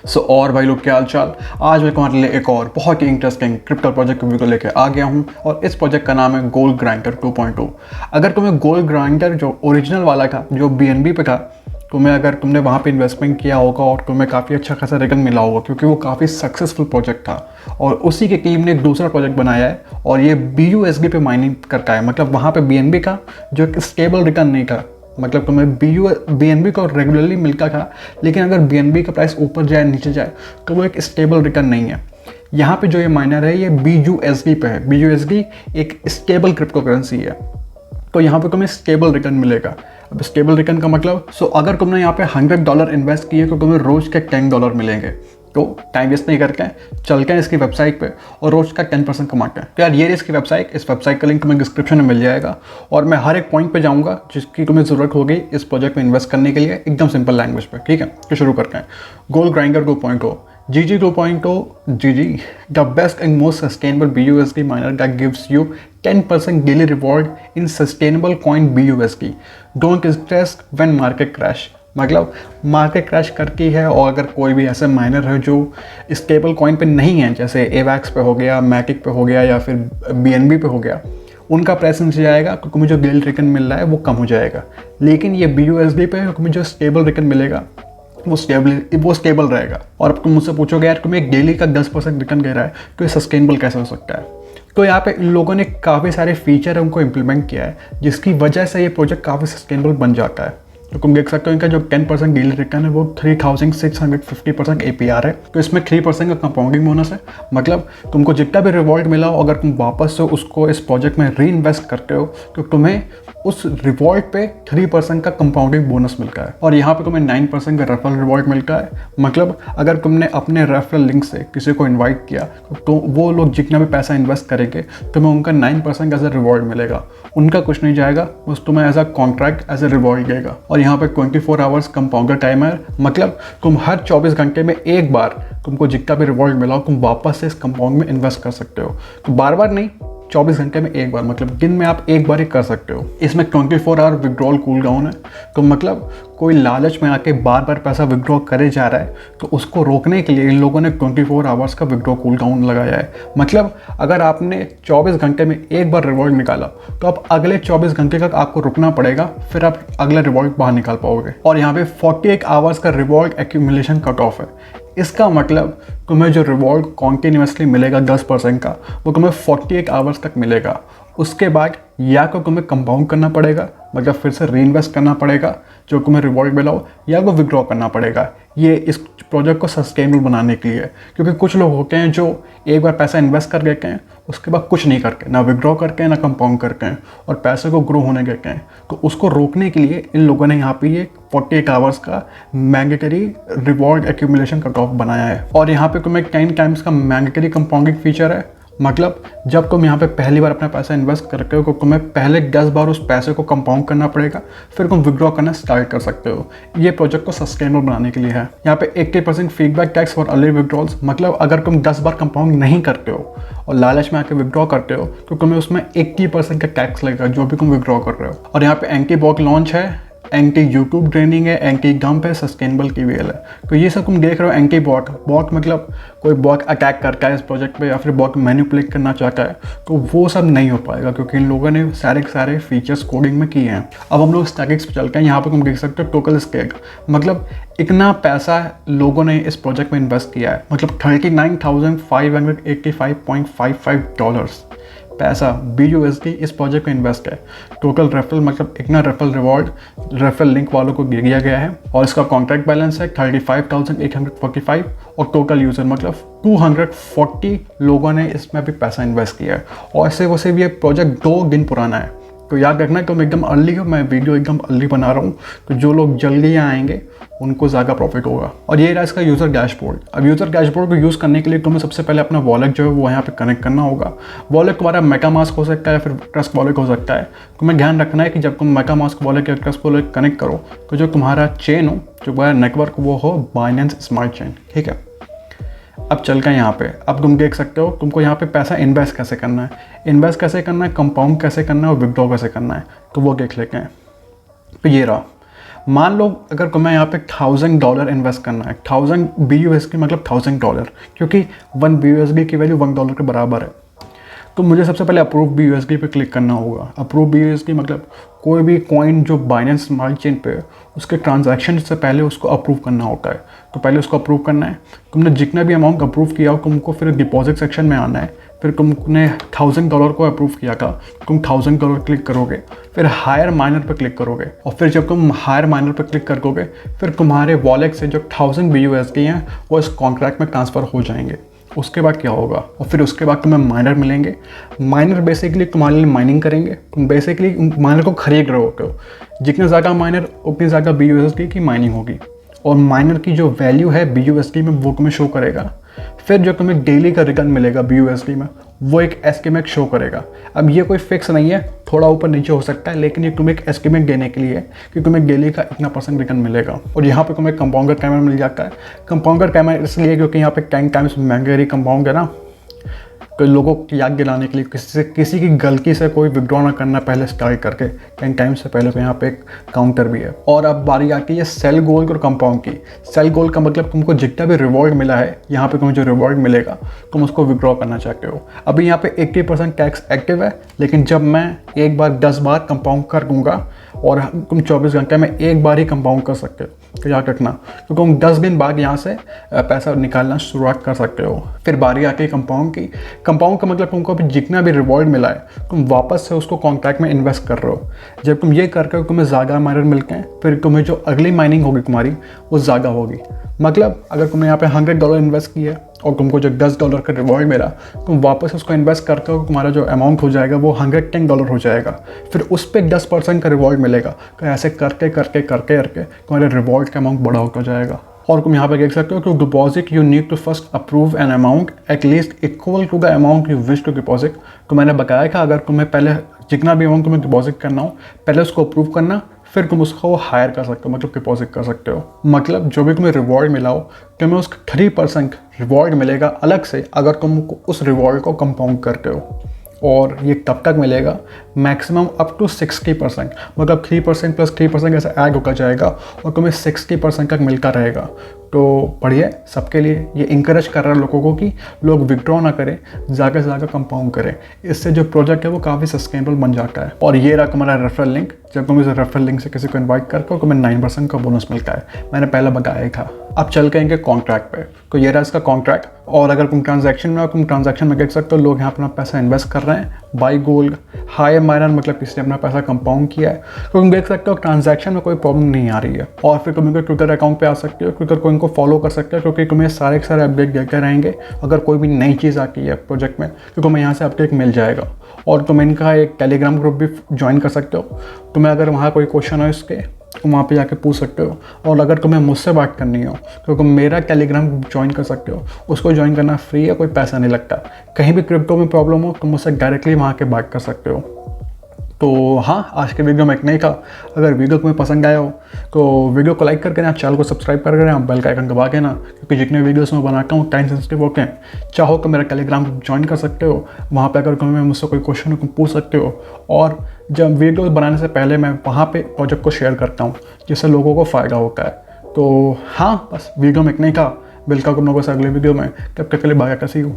और भाई लोग क्या हाल चाल। आज मैं तुम्हारे लिए एक और बहुत ही इंटरेस्टिंग क्रिप्टो प्रोजेक्ट की वीडियो लेके आ गया हूँ और इस प्रोजेक्ट का नाम है गोल्ड ग्राइंडर 2.0। अगर तुम्हें गोल्ड ग्राइंडर जो ओरिजिनल वाला था, जो BNB पे था, अगर तुमने वहाँ पे इन्वेस्टमेंट किया होगा और तुम्हें काफ़ी अच्छा खासा रिटर्न मिला होगा, क्योंकि वो काफ़ी सक्सेसफुल प्रोजेक्ट था। और उसी की टीम ने एक दूसरा प्रोजेक्ट बनाया है और ये BUSD पे माइनिंग करता है। मतलब वहाँ पे BNB का जो एक स्टेबल रिटर्न नहीं था, मतलब तुम्हें BNB को रेगुलरली मिलता था, लेकिन अगर BNB का प्राइस ऊपर जाए नीचे जाए तो वो एक स्टेबल रिटर्न नहीं है। यहाँ पे जो ये माइनर है ये BUSD पे है। BUSD एक स्टेबल क्रिप्टो करेंसी है, तो यहाँ पे तुम्हें स्टेबल रिटर्न मिलेगा। अब स्टेबल रिटर्न का मतलब अगर तुमने यहाँ पे $100 इन्वेस्ट किए तो तुम्हें रोज के $10 मिलेंगे। तो टाइम वेस्ट नहीं करके चलते हैं इसकी वेबसाइट पे और रोज का 10% कमाते हैं। तो यार ये इसकी वेबसाइट, इस वेबसाइट का लिंक तुम्हें डिस्क्रिप्शन में मिल जाएगा और मैं हर एक पॉइंट पे जाऊंगा जिसकी तुम्हें ज़रूरत होगी इस प्रोजेक्ट में इन्वेस्ट करने के लिए, एकदम सिंपल लैंग्वेज पे। ठीक है, तो शुरू करते हैं। Gold grinder 2.0 GG 2.0 GG, the best and most sustainable BUSD miner that gives you 10% daily reward in sustainable coin BUSD. Don't stress when market crash. मतलब मार्केट क्रैश करती है और अगर कोई भी ऐसे माइनर है जो स्टेबल कॉइन पे नहीं है, जैसे AVAX पे हो गया, मैटिक पे हो गया या फिर BNB पे हो गया, उनका प्राइस नीचे जाएगा क्योंकि मुझे जो गिल्ड रिटर्न मिल रहा है वो कम हो जाएगा। लेकिन ये BUSD पे मुझे जो स्टेबल रिटर्न मिलेगा वो स्टेबल रहेगा। और अब तुम मुझसे पूछोगे यार तुम्हें एक डेली का 10% रिटर्न दे रहा है तो ये सस्टेनेबल कैसे हो सकता है। तो यहाँ पे इन लोगों ने काफ़ी सारे फीचर उनको इम्प्लीमेंट किया है जिसकी वजह से ये प्रोजेक्ट काफ़ी सस्टेनेबल बन जाता है। तो तुम देख सकते हो इनका जो 10% डेली रिटर्न है वो 3650% APR है। तो इसमें 3% का कंपाउंडिंग बोनस है। मतलब तुमको जितना भी रिवॉर्ड मिला हो, अगर तुम वापस से उसको इस प्रोजेक्ट में री इन्वेस्ट करते हो तो तुम्हें उस रिवॉर्ड पे 3% का कंपाउंडिंग बोनस मिलता है। और यहाँ पे तुम्हें 9% का रेफरल रिवॉर्ड मिलता है। मतलब अगर तुमने अपने रेफरल लिंक से किसी को इन्वाइट किया तो वो लोग जितना भी पैसा इन्वेस्ट करेंगे तुम्हें उनका 9% एज ए रिवॉर्ड मिलेगा। उनका कुछ नहीं जाएगा, बस तुम्हें as a contract as a reward देगा। और यहाँ पे 24 आवर्स कंपाउंडर टाइम है। मतलब तुम हर 24 घंटे में एक बार तुमको जितना भी रिवॉर्ड मिला हो तुम वापस से इस कंपाउंड में इन्वेस्ट कर सकते हो। तो बार बार नहीं, 24 घंटे में एक बार, मतलब दिन में आप एक बार ही कर सकते हो। इसमें 24 आवर विड्रॉल कूल डाउन है। तो मतलब कोई लालच में आके बार बार पैसा विड्रॉ करे जा रहा है तो उसको रोकने के लिए इन लोगों ने 24 आवर्स का विड्रॉ कूल डाउन लगाया है। मतलब अगर आपने 24 घंटे में एक बार रिवॉर्ड निकाला तो आप अगले 24 घंटे तक आपको रुकना पड़ेगा, फिर आप अगला रिवॉर्ड बाहर निकाल पाओगे। और यहाँ पे 48 आवर्स का रिवॉर्ड एक्यूमुलेशन कट ऑफ है। इसका मतलब तुम्हें जो रिवॉर्ड कॉन्टिन्यूसली मिलेगा 10% का, वो तुम्हें 48 आवर्स तक मिलेगा। उसके बाद या तो तुम्हें कंपाउंड करना पड़ेगा, मतलब फिर से री इन्वेस्ट करना पड़ेगा जो तुम्हें रिवॉर्ड मिला हो, या वो विड्रॉ करना पड़ेगा। ये इस प्रोजेक्ट को सस्टेनेबल बनाने के लिए, क्योंकि कुछ लोग होते हैं जो एक बार पैसा इन्वेस्ट कर देते हैं उसके बाद कुछ नहीं करके, ना विड्रॉ करके ना कंपाउंड करके हैं और पैसे को ग्रो होने देते हैं। तो उसको रोकने के लिए इन लोगों ने यहाँ पे ये 48 आवर्स का mandatory reward accumulation cut off बनाया है। और यहाँ पे तुम्हें 10 टाइम्स का मैंडेटरी कंपाउंडिंग फीचर है। मतलब जब तुम यहाँ पे पहली बार अपना पैसा इन्वेस्ट करते हो तो तुम्हें पहले 10 बार उस पैसे को कंपाउंड करना पड़ेगा, फिर तुम विड्रॉ करना स्टार्ट कर सकते हो। ये प्रोजेक्ट को सस्टेनेबल बनाने के लिए है। यहाँ पे 80% feedback tax for early withdrawals. मतलब अगर तुम 10 बार कंपाउंड नहीं करते हो और लालच में आके विड्रॉ करते हो तो तुम्हें उसमें 80% का टैक्स लगेगा जो भी तुम विड्रॉ कर रहे हो। और यहाँ पे एंटी बॉट लॉन्च है, एंटी यूट्यूब ड्रेनिंग है, एंटी डंप है, सस्टेनेबल TVL है। तो ये सब तुम देख रहे हो। एंटी बॉट मतलब कोई बॉट अटैक करता है इस प्रोजेक्ट पे या फिर बॉट मैनिपुलेट करना चाहता है तो वो सब नहीं हो पाएगा, क्योंकि इन लोगों ने सारे फीचर्स कोडिंग में किए हैं। अब हम लोग स्टैटिक्स पे चलते हैं। यहाँ पे तुम देख सकते हो टोटल स्टेक, मतलब इतना पैसा लोगों ने इस प्रोजेक्ट में इन्वेस्ट किया है। मतलब $39,585.55 पैसा BUSD इस प्रोजेक्ट में इन्वेस्ट है। टोटल रेफरल, मतलब इतना रेफरल रिवॉर्ड रेफरल लिंक वालों को दिया गया है। और इसका कॉन्ट्रैक्ट बैलेंस है 35,845 और टोटल यूज़र मतलब 240 लोगों ने इसमें भी पैसा इन्वेस्ट किया है। और ऐसे वैसे भी ये प्रोजेक्ट 2 दिन पुराना है। तो याद रखना कि तुम एकदम अर्ली हो, मैं वीडियो एकदम अर्ली बना रहा हूँ, तो जो लोग जल्दी आएंगे उनको ज़्यादा प्रॉफिट होगा। और ये रहा इसका यूज़र डैशबोर्ड। अब यूज़र डैशबोर्ड को यूज़ करने के लिए तुम्हें सबसे पहले अपना वॉलेट जो है वो यहाँ पे कनेक्ट करना होगा। वॉलेट तुम्हारा मेटामास्क हो सकता है या फिर ट्रस्ट वॉलेट हो सकता है। तुम्हें ध्यान रखना है कि जब तुम मेटामास्क वॉलेट या ट्रस्ट वॉलेट कनेक्ट करो तो जो तुम्हारा चेन हो, जो तुम्हारा नेटवर्क वो हो बाइनेंस स्मार्ट चेन। ठीक है, अब चल के यहाँ पे अब तुम देख सकते हो तुमको यहाँ पे पैसा इन्वेस्ट कैसे करना है, कंपाउंड कैसे करना है और विड्रॉ कैसे करना है। तो वो देख लेते हैं। तो ये रहा, मान लो अगर मैं यहाँ पे $1000 इन्वेस्ट करना है, 1000 BUSD मतलब $1000, क्योंकि 1 BUSD की वैल्यू $1 के बराबर है। तो मुझे सबसे पहले अप्रूव BUSD पे क्लिक करना होगा। अप्रूव BUSD मतलब कोई भी कॉइन जो बाइनेंस स्मार्ट चेन पे है उसके ट्रांजैक्शन से पहले उसको अप्रूव करना होता है। तो पहले उसको अप्रूव करना है। तुमने जितना भी अमाउंट अप्रूव किया हो तुमको फिर डिपॉजिट सेक्शन में आना है। फिर तुमने $1000 को अप्रूव किया था, तुम $1000 क्लिक करोगे, फिर हायर माइनर पर क्लिक करोगे और फिर जब तुम हायर माइनर पर क्लिक करोगे फिर तुम्हारे वॉलेट से जो 1000 BUSD हैं वो इस कॉन्ट्रैक्ट में ट्रांसफ़र हो जाएंगे। उसके बाद क्या होगा और फिर उसके बाद तुम्हें माइनर मिलेंगे। माइनर बेसिकली तुम्हारे लिए माइनिंग करेंगे। तुम बेसिकली माइनर को खरीद रहे हो। जितने ज़्यादा माइनर उतनी ज़्यादा BUSD की माइनिंग होगी और माइनर की जो वैल्यू है BUSD में वो तुम्हें शो करेगा। फिर जो तुम्हें डेली का रिटर्न मिलेगा BUSD में वो एक एस्टिमेट शो करेगा। अब ये कोई फिक्स नहीं है, थोड़ा ऊपर नीचे हो सकता है, लेकिन ये तुम्हें एक एस्टिमेट देने के लिए है कि तुम्हें डेली का इतना % रिटर्न मिलेगा। और यहाँ पे तुम्हें कंपाउंडर कैमरा मिल जाता है। कंपाउंडर कैमरा इसलिए क्योंकि यहाँ पे 10 टाइम्स महंगे कंपाउंड है ना, तो लोगों की याद दिलाने के लिए किसी की गलती से कोई विड्रॉ ना करना पहले स्टार्ट करके 10 टाइम से पहले। तो यहाँ पे एक काउंटर भी है। और अब बारी आती है सेल गोल्ड और कंपाउंड की। सेल गोल्ड का मतलब तुमको जितना भी रिवॉर्ड मिला है, यहाँ पे तुम्हें जो रिवॉर्ड मिलेगा तुम उसको विड्रॉ करना चाहते हो। अभी यहाँ पे 80% टैक्स एक्टिव है, लेकिन जब मैं एक बार 10 बार कंपाउंड कर दूँगा और तुम 24 घंटे में एक बार ही कंपाउंड कर सकते हो, तो याद रखना, क्योंकि तुम 10 दिन बाद यहाँ से पैसा निकालना शुरुआत कर सकते हो। फिर बारी आती है कंपाउंड की। कंपाउंड का मतलब तुमको अभी जितना भी रिवॉर्ड मिला है तुम वापस से उसको कॉन्ट्रैक्ट में इन्वेस्ट कर रहे हो। जब तुम ये करके तुम्हें ज़्यादा माइनर मिलते हैं फिर तुम्हें जो अगली माइनिंग होगी तुम्हारी वो ज़्यादा होगी। मतलब अगर तुमने यहाँ पे $100 इन्वेस्ट किया और तुमको जो $10 का रिवॉर्ड मिला, तुम वापस उसको इन्वेस्ट करते हो, तुम्हारा जो अमाउंट हो जाएगा वो $110 हो जाएगा। फिर उस पर 10% का रिवॉर्ड मिलेगा। तो ऐसे करके करके करके करके तुम्हारे रिवॉर्ड का अमाउंट बड़ा होता जाएगा। और तुम यहाँ पे देख सकते हो कि deposit you need to first approve an amount at least equal to the amount you wish to deposit. तो मैंने बताया कि अगर तुम्हें पहले जितना भी अमाउंट तुम्हें डिपॉजिट करना हो पहले उसको अप्रूव करना, फिर तुम उसको हायर कर सकते हो, मतलब डिपॉजिट कर सकते हो। मतलब जो भी तुम्हें रिवॉर्ड मिला हो तुम्हें उसका 3% रिवॉर्ड मिलेगा अलग से अगर तुम उस रिवॉर्ड को कंपाउंड करते हो। और ये तब तक मिलेगा मैक्सिमम अप टू 60%, मतलब 3% प्लस 3% ऐसा ऐड होकर जाएगा और तुम्हें 60% तक मिलता रहेगा। तो बढ़िया सबके लिए ये इंकरेज कर रहा है लोगों को कि लोग विड्रॉ ना करें, ज़्यादा से ज़्यादा कंपाउंड करें। इससे जो प्रोजेक्ट है वो काफ़ी सस्टेनेबल बन जाता है। और ये रहा तुम्हारा रेफरल लिंक। जब तुम इस रेफरल लिंक से किसी को इन्वाइट करते हो तुम्हें 9% का बोनस मिलता है। मैंने पहले बताया था। अब चल के इनके कॉन्ट्रैक्ट पे। तो ये रहा इसका कॉन्ट्रैक्ट। और अगर तुम ट्रांजैक्शन में हो तुम ट्रांजैक्शन में देख सकते हो लोग यहाँ अपना पैसा इन्वेस्ट कर रहे हैं। बाई गोल्ड हाई माइनर मतलब किसी ने अपना पैसा कंपाउंड किया है। तो तुम देख सकते हो ट्रांजैक्शन में कोई प्रॉब्लम नहीं आ रही है। और फिर तुम इनके ट्विटर अकाउंट पे आ सकते हो, ट्विटर को इनको फॉलो कर सकते हो क्योंकि तुम्हें सारे के सारे अपडेट देते रहेंगे। अगर कोई भी नई चीज़ आती है प्रोजेक्ट में तो तुम्हें यहाँ से अपडेट मिल जाएगा। और तुम इनका एक टेलीग्राम ग्रुप भी ज्वाइन कर सकते हो। तुम्हें अगर वहाँ कोई क्वेश्चन हो इसके तुम वहाँ पे जाके पूछ सकते हो। और अगर तुम्हें मुझसे बात करनी हो तो तुम मेरा टेलीग्राम ज्वाइन कर सकते हो। उसको ज्वाइन करना फ्री है, कोई पैसा नहीं लगता। कहीं भी क्रिप्टो में प्रॉब्लम हो तुम मुझसे डायरेक्टली वहाँ के बात कर सकते हो। तो हाँ, आज के वीडियो में इतना ही था। अगर वीडियो तुम्हें पसंद आया हो तो वीडियो को लाइक करके ना, चैनल को सब्सक्राइब कर देना, बेल का आइकन दबा के ना, क्योंकि जितने वीडियोस मैं बनाता हूँ टाइम सेंसिटिव होते हैं। चाहो तो मेरा टेलीग्राम ज्वाइन कर सकते हो। वहाँ पे अगर तुम्हें मुझसे कोई क्वेश्चन हो तुम पूछ सकते हो। और जब वीडियो बनाने से पहले मैं वहाँ पे प्रोजेक्ट को शेयर करता हूँ जिससे लोगों को फ़ायदा होता है। तो हाँ, बस वीडियो में इतना ही था। मिलता हूँ तुम लोगों से अगले वीडियो में। तब तक के लिए बाय, कैसी हो।